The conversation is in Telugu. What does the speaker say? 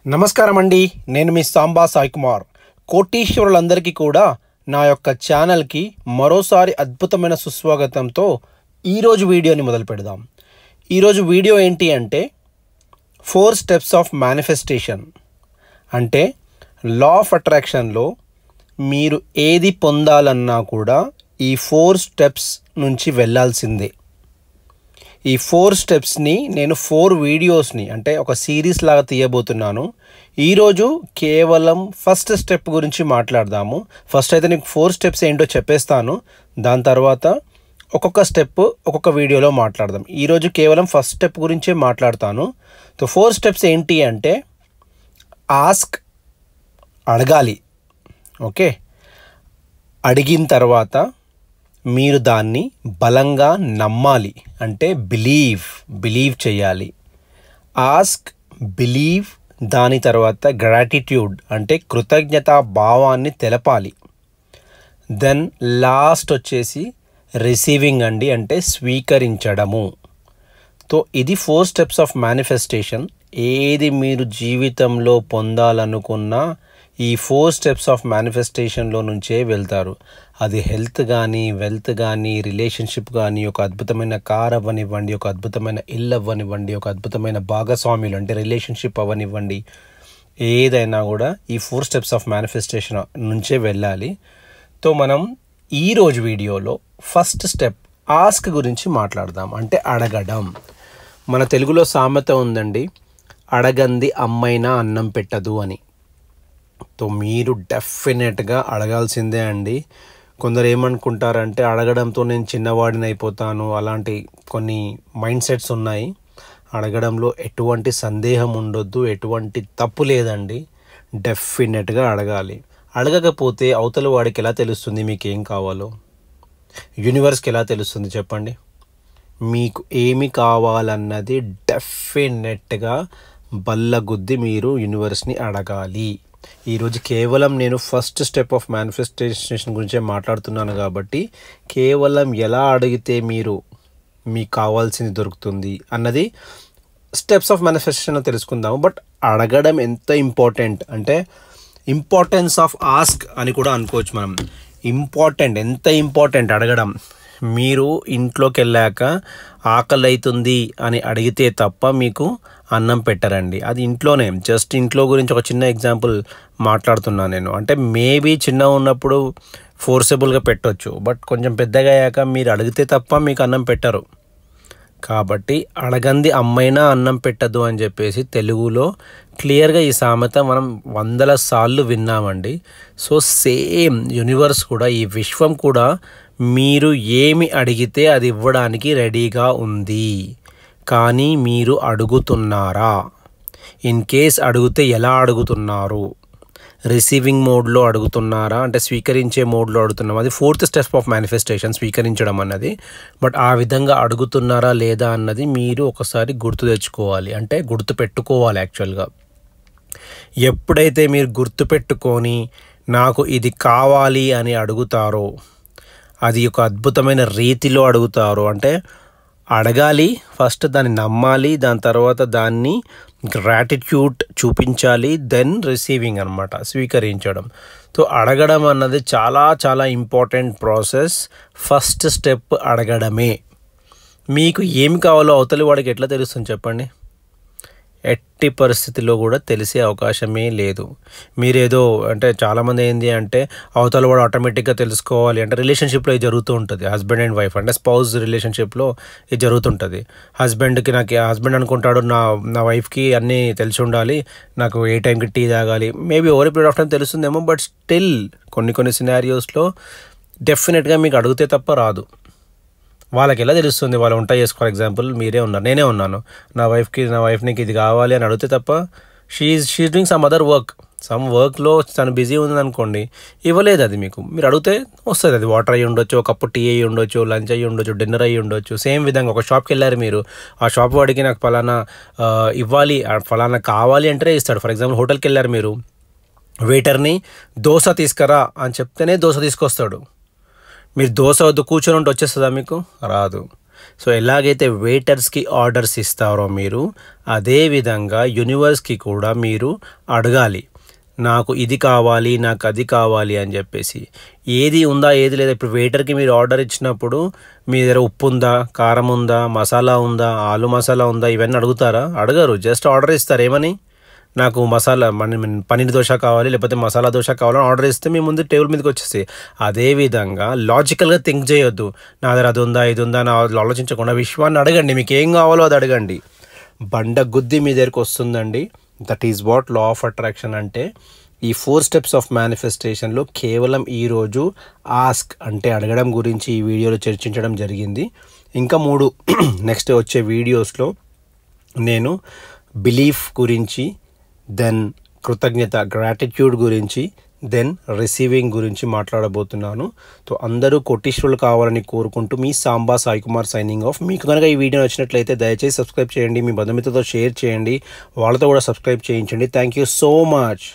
నమస్కారం అండి, నేను మీ సాంబా సాయి కుమార్. కోటీశ్వరులందరికీ కూడా నా యొక్క ఛానల్కి మరోసారి అద్భుతమైన సుస్వాగతంతో ఈరోజు వీడియోని మొదలు పెడదాం. ఈరోజు వీడియో ఏంటి అంటే 4 స్టెప్స్ ఆఫ్ మేనిఫెస్టేషన్. అంటే లా ఆఫ్ అట్రాక్షన్లో మీరు ఏది పొందాలన్నా కూడా ఈ 4 స్టెప్స్ నుంచి వెళ్ళాల్సిందే. ఈ 4 స్టెప్స్ని నేను 4 వీడియోస్ని అంటే ఒక సిరీస్ లాగా తీయబోతున్నాను. ఈరోజు కేవలం ఫస్ట్ స్టెప్ గురించి మాట్లాడదాము. ఫస్ట్ అయితే నీకు 4 స్టెప్స్ ఏంటో చెప్పేస్తాను, దాని తర్వాత ఒక్కొక్క స్టెప్ ఒక్కొక్క వీడియోలో మాట్లాడదాం. ఈరోజు కేవలం ఫస్ట్ స్టెప్ గురించే మాట్లాడతాను. సో 4 స్టెప్స్ ఏంటి అంటే ఆస్క్, అడగాలి. ఓకే, అడిగిన తర్వాత మీరు దాన్ని బలంగా నమ్మాలి, అంటే బిలీవ్ చేయాలి. ఆస్క్, బిలీవ్, దాని తర్వాత గ్రాటిట్యూడ్ అంటే కృతజ్ఞతా భావాన్ని తెలపాలి. దెన్ లాస్ట్ వచ్చేసి రిసీవింగ్ అండి, అంటే స్వీకరించడము. సో ఇది 4 స్టెప్స్ ఆఫ్ మేనిఫెస్టేషన్. ఏది మీరు జీవితంలో పొందాలనుకున్నా ఈ 4 స్టెప్స్ ఆఫ్ మేనిఫెస్టేషన్లో నుంచే వెళ్తారు. అది హెల్త్ కానీ, వెల్త్ కానీ, రిలేషన్షిప్ కానీ, ఒక అద్భుతమైన కార్ అవ్వనివ్వండి, ఒక అద్భుతమైన ఇల్లు అవ్వనివ్వండి, ఒక అద్భుతమైన భాగస్వామ్యులు అంటే రిలేషన్షిప్ అవ్వనివ్వండి, ఏదైనా కూడా ఈ 4 స్టెప్స్ ఆఫ్ మేనిఫెస్టేషన్ నుంచే వెళ్ళాలి. సో మనం ఈరోజు వీడియోలో ఫస్ట్ స్టెప్ ఆస్క్ గురించి మాట్లాడదాం, అంటే అడగడం. మన తెలుగులో సామెత ఉందండి, అడగంది అమ్మైనా అన్నం పెట్టదు అని. సో మీరు డెఫినెట్గా అడగాల్సిందే అండి. కొందరు ఏమనుకుంటారంటే అడగడంతో నేను చిన్నవాడిని అయిపోతాను, అలాంటి కొన్ని మైండ్ సెట్స్ ఉన్నాయి. అడగడంలో ఎటువంటి సందేహం ఉండొద్దు, ఎటువంటి తప్పు లేదండి. డెఫినెట్గా అడగాలి. అడగకపోతే అవతల వాడికి ఎలా తెలుస్తుంది మీకు ఏం కావాలో? యూనివర్స్కి ఎలా తెలుస్తుంది చెప్పండి? మీకు ఏమి కావాలన్నది డెఫినెట్గా బల్లగుద్ది మీరు యూనివర్స్ని అడగాలి. ఈరోజు కేవలం నేను ఫస్ట్ స్టెప్ ఆఫ్ మేనిఫెస్టేషన్ గురించే మాట్లాడుతున్నాను కాబట్టి కేవలం ఎలా అడిగితే మీకు కావాల్సింది దొరుకుతుంది అన్నది స్టెప్స్ ఆఫ్ మేనిఫెస్టేషన్ తెలుసుకుందాము. బట్ అడగడం ఎంత ఇంపార్టెంట్ అంటే ఇంపార్టెన్స్ ఆఫ్ ఆస్క్ అని కూడా అనుకోవచ్చు మనం. ఎంత ఇంపార్టెంట్ అడగడం. మీరు ఇంట్లోకి వెళ్ళాక ఆకలి అవుతుంది అని అడిగితే తప్ప మీకు అన్నం పెట్టరండి. అది ఇంట్లోనే, జస్ట్ ఇంట్లో గురించి ఒక చిన్న ఎగ్జాంపుల్ మాట్లాడుతున్నాను నేను. అంటే మేబీ చిన్నగా ఉన్నప్పుడు ఫోర్సబుల్గా పెట్టవచ్చు, బట్ కొంచెం పెద్దగా అయ్యాక మీరు అడిగితే తప్ప మీకు అన్నం పెట్టరు. కాబట్టి అడగంది అమ్మైనా అన్నం పెట్టదు అని చెప్పేసి తెలుగులో క్లియర్గా ఈ సామెత మనం 100 సార్లు విన్నామండి. సో సేమ్ యూనివర్స్ కూడా, ఈ విశ్వం కూడా మీరు ఏమి అడిగితే అది ఇవ్వడానికి రెడీగా ఉంది. కానీ మీరు అడుగుతున్నారా? ఇన్ కేస్ అడిగితే ఎలా అడుగుతున్నారు? రిసీవింగ్ మోడ్లో అడుగుతున్నారా, అంటే స్వీకరించే మోడ్లో అడుగుతున్నాం? అది 4th స్టెప్ ఆఫ్ మేనిఫెస్టేషన్, స్వీకరించడం అన్నది. బట్ ఆ విధంగా అడుగుతున్నారా లేదా అన్నది మీరు ఒకసారి గుర్తు తెచ్చుకోవాలి, అంటే గుర్తు పెట్టుకోవాలి. యాక్చువల్గా ఎప్పుడైతే మీరు గుర్తు పెట్టుకొని నాకు ఇది కావాలి అని అడుగుతారో, అది ఒక అద్భుతమైన రీతిలో అడుగుతారో, అంటే అడగాలి, ఫస్ట్ దాన్ని నమ్మాలి, దాని తర్వాత దాన్ని గ్రాటిట్యూడ్ చూపించాలి, దెన్ రిసీవింగ్ అనమాట, స్వీకరించడం. సో అడగడం అన్నది చాలా చాలా ఇంపార్టెంట్ ప్రాసెస్. ఫస్ట్ స్టెప్ అడగడమే. మీకు ఏమి కావాలో అవతలి వాడికి ఎట్లా తెలుస్తుంది చెప్పండి? ఎట్టి పరిస్థితిలో కూడా తెలిసే అవకాశమే లేదు. మీరేదో అంటే చాలామంది ఏంటి అంటే అవతల వాడు ఆటోమేటిక్గా తెలుసుకోవాలి అంటే రిలేషన్షిప్లో ఇది జరుగుతూ ఉంటుంది. హస్బెండ్ అండ్ వైఫ్ అంటే స్పౌస్ రిలేషన్షిప్లో ఇది జరుగుతుంటుంది. హస్బెండ్ అనుకుంటాడు నా వైఫ్కి అన్నీ తెలిసి ఉండాలి, నాకు ఏ టైంకి టీ తాగాలి. Maybe over period of time తెలుస్తుందేమో, బట్ స్టిల్ కొన్ని సినారియోస్లో డెఫినెట్గా మీకు అడిగితే తప్ప రాదు. వాళ్ళకి ఎలా తెలుస్తుంది? వాళ్ళు వంట చేసుకో, ఫర్ ఎగ్జాంపుల్ మీరే ఉన్నారు, నేనే ఉన్నాను, నా వైఫ్ని ఇది కావాలి అని అడిగితే తప్ప షీఈ్ డూయింగ్ సమ్ వర్క్లో తను బిజీ ఉంది అనుకోండి, ఇవ్వలేదు అది మీకు. మీరు అడిగితే వస్తుంది. అది వాటర్ అయ్యి ఉండొచ్చు, ఒక కప్పు టీ అయ్యి ఉండొచ్చు, లంచ్ అయ్యి ఉండొచ్చు, డిన్నర్ అయ్యి ఉండొచ్చు. సేమ్ విధంగా ఒక షాప్కి వెళ్ళారు మీరు, ఆ షాప్ వాడికి నాకు ఫలానా ఇవ్వాలి, ఫలానా కావాలి అంటే ఇస్తాడు. ఫర్ ఎగ్జాంపుల్ హోటల్కి వెళ్ళారు మీరు, వెయిటర్ని దోశ తీసుకురా అని చెప్తేనే దోశ తీసుకొస్తాడు. మీరు దోశ వద్దు కూర్చొని ఉంటే వచ్చేస్తుందా మీకు? రాదు. సో ఎలాగైతే వెయిటర్స్కి ఆర్డర్స్ ఇస్తారో మీరు, అదేవిధంగా యూనివర్స్కి కూడా మీరు అడగాలి, నాకు ఇది కావాలి, నాకు అది కావాలి అని చెప్పేసి. ఏది ఉందా ఏది లేదా. ఇప్పుడు వెయిటర్కి మీరు ఆర్డర్ ఇచ్చినప్పుడు మీ దగ్గర ఉప్పు ఉందా, కారం ఉందా, మసాలా ఉందా, ఆలు మసాలా ఉందా, ఇవన్నీ అడుగుతారా? అడగరు. జస్ట్ ఆర్డర్ ఇస్తారు. ఏమని, నాకు మసాలా పన్నీర్ దోశ కావాలి, లేకపోతే మసాలా దోశ కావాలని ఆర్డర్ ఇస్తే మీ ముందు టేబుల్ మీదకి వచ్చేస్తాయి. అదేవిధంగా లాజికల్గా థింక్ చేయొద్దు, నా దగ్గర అది ఉందా ఇది ఉందా నా ఆలోచించకుండా విశ్వాన్ని అడగండి. మీకు ఏం కావాలో అది అడగండి. బండ గుద్ది మీ దగ్గరికి వస్తుందండి. That is what law of attraction అంటే. ఈ 4 స్టెప్స్ ఆఫ్ మేనిఫెస్టేషన్లో కేవలం ఈరోజు ఆస్క్ అంటే అడగడం గురించి ఈ వీడియోలో చర్చించడం జరిగింది. ఇంకా 3 నెక్స్ట్ వచ్చే వీడియోస్లో నేను బిలీఫ్ గురించి, దెన్ కృతజ్ఞత గ్రాటిట్యూడ్ గురించి, దెన్ రిసీవింగ్ గురించి మాట్లాడబోతున్నాను. సో అందరూ కోటీశ్వరులు కావాలని కోరుకుంటూ మీ సాంబా సాయి కుమార్ సైనింగ్ ఆఫ్. మీకు కనుక ఈ వీడియో నచ్చినట్లయితే దయచేసి సబ్స్క్రైబ్ చేయండి, మీ బంధుమిత్రులతో షేర్ చేయండి, వాళ్ళతో కూడా సబ్స్క్రైబ్ చేయించండి. Thank you so much.